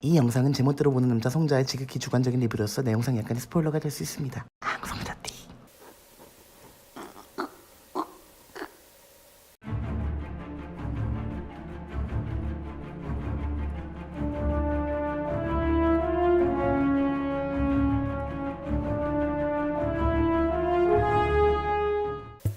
이 영상은 제멋대로 보는 남자 송자의 지극히 주관적인 리뷰로서 내 영상 약간의 스포일러가 될 수 있습니다. 송자띠.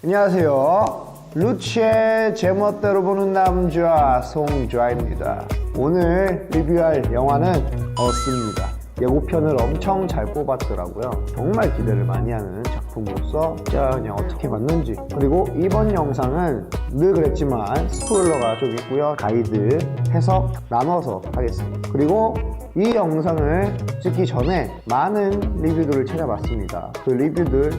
안녕하세요. 루치의 제멋대로 보는 남자 송좌입니다. 오늘 리뷰할 영화는 어스입니다. 예고편을 엄청 잘 뽑았더라고요. 정말 기대를 많이 하는 작품으로서 진짜 그냥 어떻게 봤는지, 그리고 이번 영상은 늘 그랬지만 스포일러가 좀 있고요. 가이드, 해석 나눠서 하겠습니다. 그리고 이 영상을 찍기 전에 많은 리뷰들을 찾아봤습니다. 그 리뷰들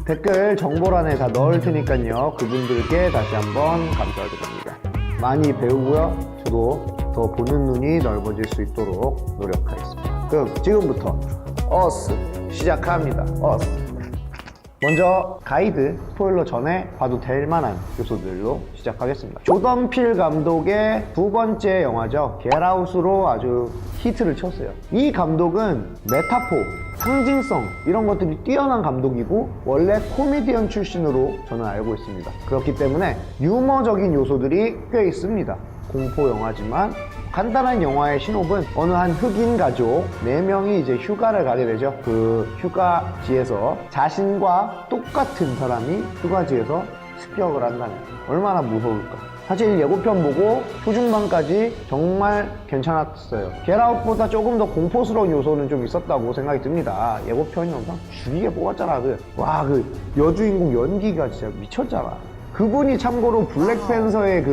댓글 정보란에 다 넣을 테니까요. 그분들께 다시 한번 감사드립니다. 많이 배우고요. 저도 더 보는 눈이 넓어질 수 있도록 노력하겠습니다. 그럼 지금부터 어스 시작합니다. 어스. 먼저 가이드, 스포일러 전에 봐도 될 만한 요소들로 시작하겠습니다. 조던 필 감독의 두 번째 영화죠. 겟아웃으로 아주 히트를 쳤어요. 이 감독은 메타포, 상징성 이런 것들이 뛰어난 감독이고 원래 코미디언 출신으로 저는 알고 있습니다. 그렇기 때문에 유머적인 요소들이 꽤 있습니다. 공포 영화지만 간단한 영화의 신호는 어느 한 흑인 가족 4명이 이제 휴가를 가게 되죠. 그 휴가지에서 자신과 똑같은 사람이 휴가지에서 습격을 한다는, 얼마나 무서울까. 사실 예고편 보고 초중반까지 정말 괜찮았어요. 겟아웃보다 조금 더 공포스러운 요소는 좀 있었다고 생각이 듭니다. 예고편이 엄청 죽이게 뽑았잖아. 그 여주인공 연기가 진짜 미쳤잖아. 그분이 참고로 블랙팬서에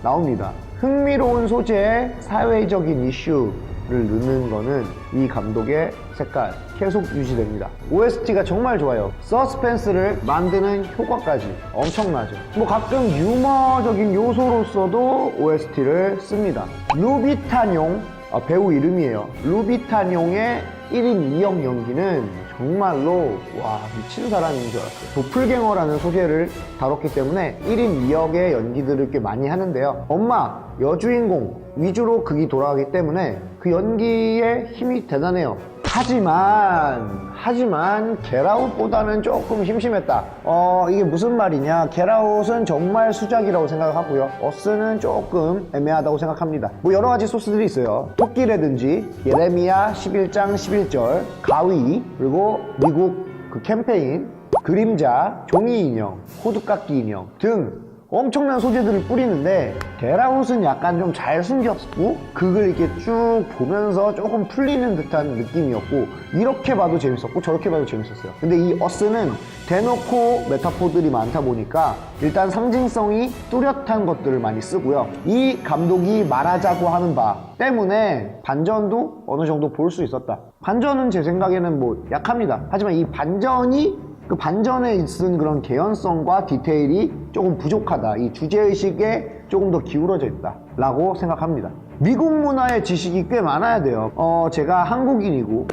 나옵니다. 흥미로운 소재에 사회적인 이슈를 넣는 거는 이 감독의 색깔 계속 유지됩니다. OST가 정말 좋아요. 서스펜스를 만드는 효과까지 엄청나죠. 가끔 유머적인 요소로서도 OST를 씁니다. 루비탄용, 배우 이름이에요. 루비탄용의 1인 2역 연기는 정말로 미친 사람인 줄 알았어요. 도플갱어라는 소재를 다뤘기 때문에 1인 2역의 연기들을 꽤 많이 하는데요. 엄마, 여주인공 위주로 극이 돌아가기 때문에 그 연기의 힘이 대단해요. 하지만 겟아웃보다는 조금 심심했다. 이게 무슨 말이냐, 겟아웃은 정말 수작이라고 생각하고요. 어스는 조금 애매하다고 생각합니다. 여러 가지 소스들이 있어요. 토끼라든지 예레미야 11장 11절, 가위, 그리고 미국 그 캠페인, 그림자, 종이 인형, 호두깎이 인형 등 엄청난 소재들을 뿌리는데 겟아웃은 약간 좀 잘 숨겼고 그걸 이렇게 쭉 보면서 조금 풀리는 듯한 느낌이었고, 이렇게 봐도 재밌었고 저렇게 봐도 재밌었어요. 근데 이 어스는 대놓고 메타포들이 많다 보니까 일단 상징성이 뚜렷한 것들을 많이 쓰고요. 이 감독이 말하자고 하는 바 때문에 반전도 어느 정도 볼 수 있었다. 반전은 제 생각에는 약합니다. 하지만 이 반전이 그 반전에 쓴 그런 개연성과 디테일이 조금 부족하다. 이 주제의식에 조금 더 기울어져 있다 라고 생각합니다. 미국 문화의 지식이 꽤 많아야 돼요. 제가 한국인이고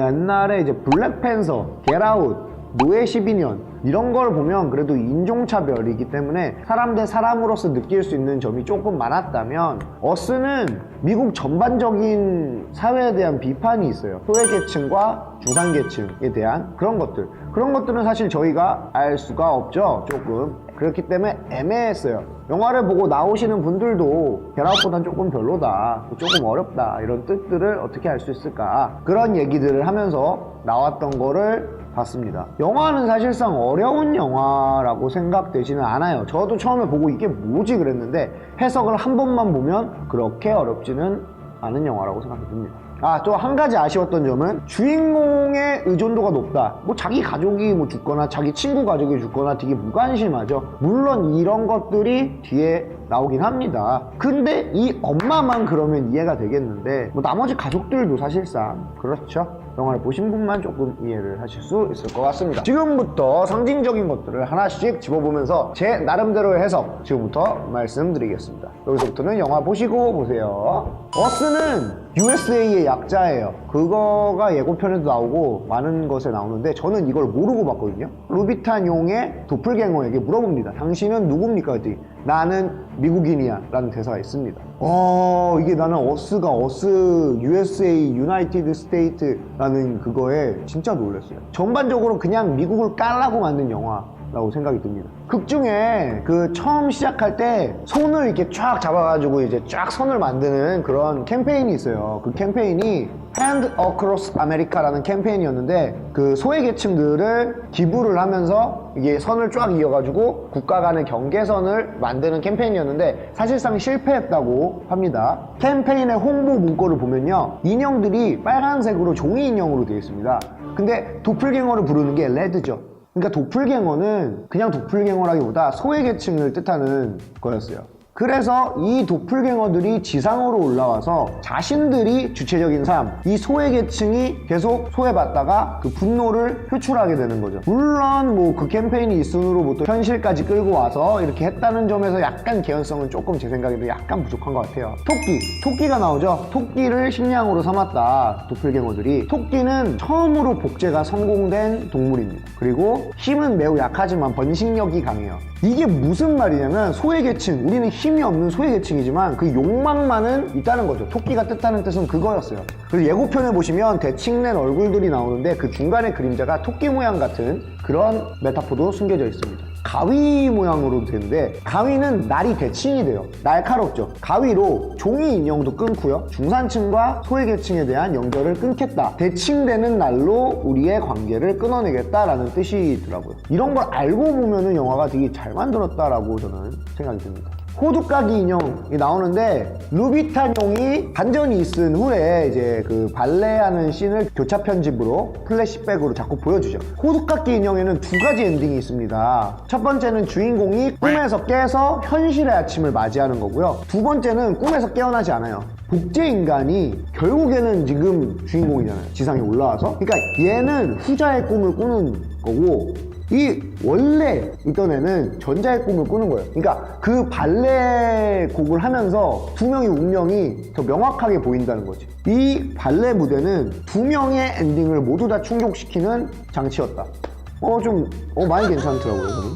옛날에 이제 블랙팬서, 겟아웃, 노예 12년 이런 걸 보면 그래도 인종차별이기 때문에 사람 대 사람으로서 느낄 수 있는 점이 조금 많았다면 어스는 미국 전반적인 사회에 대한 비판이 있어요. 소외계층과 중산계층에 대한 그런 것들은 사실 저희가 알 수가 없죠. 조금 그렇기 때문에 애매했어요. 영화를 보고 나오시는 분들도 겟아웃보단 조금 별로다, 조금 어렵다, 이런 뜻들을 어떻게 알 수 있을까, 그런 얘기들을 하면서 나왔던 거를 봤습니다. 영화는 사실상 어려운 영화라고 생각되지는 않아요. 저도 처음에 보고 이게 뭐지 그랬는데 해석을 한 번만 보면 그렇게 어렵지는 않은 영화라고 생각이 듭니다. 또 한 가지 아쉬웠던 점은 주인공의 의존도가 높다. 자기 가족이 죽거나 자기 친구 가족이 죽거나 되게 무관심하죠. 물론 이런 것들이 뒤에 나오긴 합니다. 근데 이 엄마만 그러면 이해가 되겠는데 나머지 가족들도 사실상 그렇죠. 영화를 보신 분만 조금 이해를 하실 수 있을 것 같습니다. 지금부터 상징적인 것들을 하나씩 집어보면서 제 나름대로의 해석 지금부터 말씀드리겠습니다. 여기서부터는 영화 보시고 보세요. 어스는 USA의 약자예요. 그거가 예고편에도 나오고 많은 것에 나오는데 저는 이걸 모르고 봤거든요. 루비탄 용의 도플갱어에게 물어봅니다. 당신은 누굽니까? 그랬더니 나는 미국인이야 라는 대사가 있습니다. 이게 나는 어스가 어스 USA 유나이티드 스테이트라는 그거에 진짜 놀랐어요. 전반적으로 그냥 미국을 깔라고 만든 영화라고 생각이 듭니다. 극 중에 그 처음 시작할 때 손을 이렇게 쫙 잡아가지고 이제 쫙 선을 만드는 그런 캠페인이 있어요. 그 캠페인이 Hand Across America라는 캠페인이었는데 그 소외계층들을 기부를 하면서 이게 선을 쫙 이어가지고 국가 간의 경계선을 만드는 캠페인이었는데 사실상 실패했다고 합니다. 캠페인의 홍보 문구를 보면요, 인형들이 빨간색으로 종이 인형으로 되어 있습니다. 근데 도플갱어를 부르는 게 레드죠. 그러니까 도플갱어는 그냥 도플갱어라기보다 소외계층을 뜻하는 거였어요. 그래서 이 도플갱어들이 지상으로 올라와서 자신들이 주체적인 삶, 이 소외계층이 계속 소외받다가 그 분노를 표출하게 되는 거죠. 물론 뭐 그 캠페인이 있음으로부터 현실까지 끌고 와서 이렇게 했다는 점에서 약간 개연성은 조금 제 생각에도 약간 부족한 것 같아요. 토끼가 나오죠. 토끼를 식량으로 삼았다, 도플갱어들이. 토끼는 처음으로 복제가 성공된 동물입니다. 그리고 힘은 매우 약하지만 번식력이 강해요. 이게 무슨 말이냐면 소외계층, 우리는 힘이 없는 소외계층이지만 그 욕망만은 있다는 거죠. 토끼가 뜻하는 뜻은 그거였어요. 그래서 예고편에 보시면 대칭된 얼굴들이 나오는데 그 중간에 그림자가 토끼 모양 같은 그런 메타포도 숨겨져 있습니다. 가위 모양으로 되는데 가위는 날이 대칭이 돼요. 날카롭죠. 가위로 종이 인형도 끊고요, 중산층과 소외계층에 대한 연결을 끊겠다, 대칭되는 날로 우리의 관계를 끊어내겠다라는 뜻이더라고요. 이런 걸 알고 보면은 영화가 되게 잘 만들었다라고 저는 생각이 듭니다. 호두까기 인형이 나오는데 루비탄 용이 반전이 있은 후에 이제 그 발레하는 씬을 교차 편집으로 플래시백으로 자꾸 보여주죠. 호두까기 인형에는 두 가지 엔딩이 있습니다. 첫 번째는 주인공이 꿈에서 깨서 현실의 아침을 맞이하는 거고요. 두 번째는 꿈에서 깨어나지 않아요. 복제 인간이 결국에는 지금 주인공이잖아요. 지상에 올라와서. 그러니까 얘는 후자의 꿈을 꾸는 거고 이 원래 있던 애는 전자의 꿈을 꾸는 거예요. 그러니까 그 발레 곡을 하면서 두 명의 운명이 더 명확하게 보인다는 거지. 이 발레 무대는 두 명의 엔딩을 모두 다 충족시키는 장치였다. 많이 괜찮더라고요. 저는.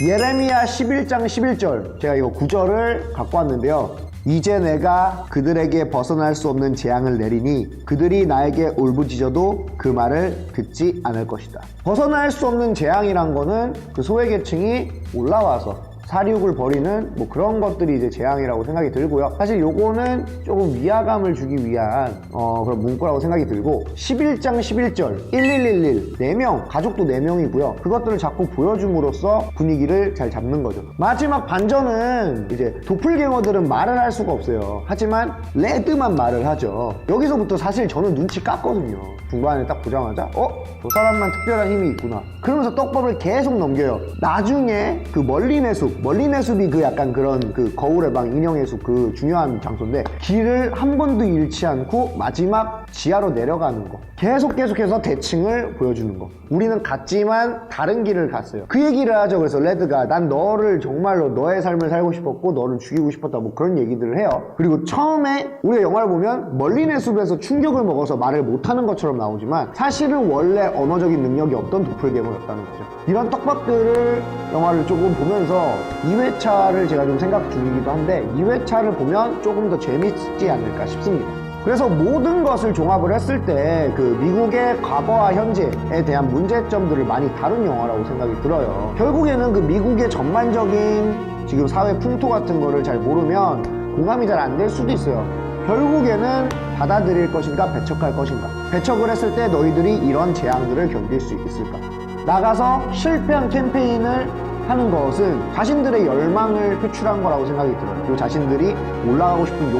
예레미야 11장 11절, 제가 이거 구절을 갖고 왔는데요. 이제 내가 그들에게 벗어날 수 없는 재앙을 내리니 그들이 나에게 울부짖어도 그 말을 듣지 않을 것이다. 벗어날 수 없는 재앙이란 거는 그 소외계층이 올라와서 사륙을 벌이는 뭐 그런 것들이 이제 재앙이라고 생각이 들고요. 사실 요거는 조금 위화감을 주기 위한 그런 문구라고 생각이 들고 11장 11절 1111 4명, 가족도 4명이고요. 그것들을 자꾸 보여줌으로써 분위기를 잘 잡는 거죠. 마지막 반전은 이제 도플갱어들은 말을 할 수가 없어요. 하지만 레드만 말을 하죠. 여기서부터 사실 저는 눈치 깠거든요. 중반에 딱 보자마자 저 사람만 특별한 힘이 있구나. 그러면서 떡밥을 계속 넘겨요. 나중에 그 멀린의 숲이 그 약간 그런 그 거울의 방, 인형의 숲 그 중요한 장소인데 길을 한 번도 잃지 않고 마지막 지하로 내려가는 거, 계속해서 대칭을 보여주는 거. 우리는 갔지만 다른 길을 갔어요. 그 얘기를 하죠. 그래서 레드가 난 너를 정말로 너의 삶을 살고 싶었고 너를 죽이고 싶었다, 뭐 그런 얘기들을 해요. 그리고 처음에 우리가 영화를 보면 멀린의 숲에서 충격을 먹어서 말을 못하는 것처럼 나오지만 사실은 원래 언어적인 능력이 없던 도플갱어였다는 거죠. 이런 떡밥들을 영화를 조금 보면서 2회차를 제가 좀 생각 중이기도 한데 2회차를 보면 조금 더 재밌지 않을까 싶습니다. 그래서 모든 것을 종합을 했을 때 그 미국의 과거와 현재에 대한 문제점들을 많이 다룬 영화라고 생각이 들어요. 결국에는 그 미국의 전반적인 지금 사회 풍토 같은 거를 잘 모르면 공감이 잘 안 될 수도 있어요. 결국에는 받아들일 것인가 배척할 것인가. 배척을 했을 때 너희들이 이런 재앙들을 견딜 수 있을까. 나가서 실패한 캠페인을 하는 것은 자신들의 열망을 표출한 거라고 생각이 들어요. 그리고 자신들이 올라가고 싶은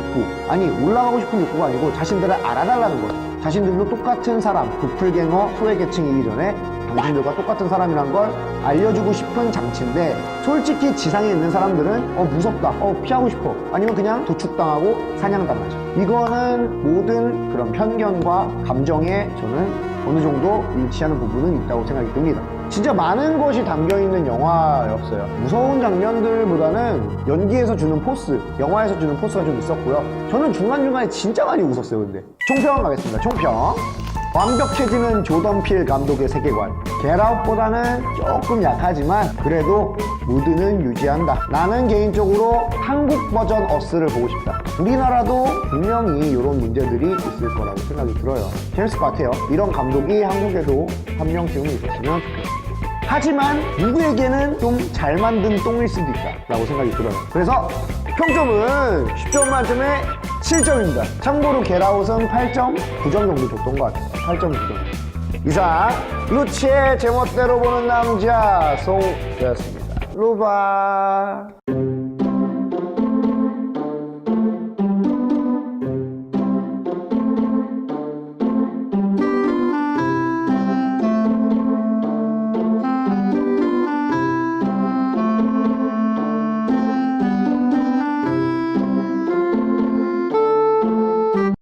올라가고 싶은 욕구가 아니고 자신들을 알아달라는 거예요. 자신들도 똑같은 사람, 도플갱어, 소외계층이기 전에 당신들과 똑같은 사람이란 걸 알려주고 싶은 장치인데 솔직히 지상에 있는 사람들은 무섭다, 피하고 싶어, 아니면 그냥 도축당하고 사냥당하죠. 이거는 모든 그런 편견과 감정에 저는 어느 정도 일치하는 부분은 있다고 생각이 듭니다. 진짜 많은 것이 담겨있는 영화였어요. 무서운 장면들보다는 연기에서 주는 포스, 영화에서 주는 포스가 좀 있었고요. 저는 중간중간에 진짜 많이 웃었어요. 근데 총평 가겠습니다. 총평. 완벽해지는 조던 필 감독의 세계관. 겟아웃보다는 조금 약하지만 그래도 무드는 유지한다. 나는 개인적으로 한국 버전 어스를 보고 싶다. 우리나라도 분명히 이런 문제들이 있을 거라고 생각이 들어요. 재밌을 것 같아요. 이런 감독이 한국에도 한 명쯤은 있었으면 좋겠어요. 하지만 누구에게는 좀 잘 만든 똥일 수도 있다 라고 생각이 들어요. 그래서 평점은 10점 만점에 7점입니다. 참고로 겟아웃은 8.9점 정도 줬던 것 같아요. 8.9점. 이상 루치의 제멋대로 보는 남자 송되었습니다. 루바.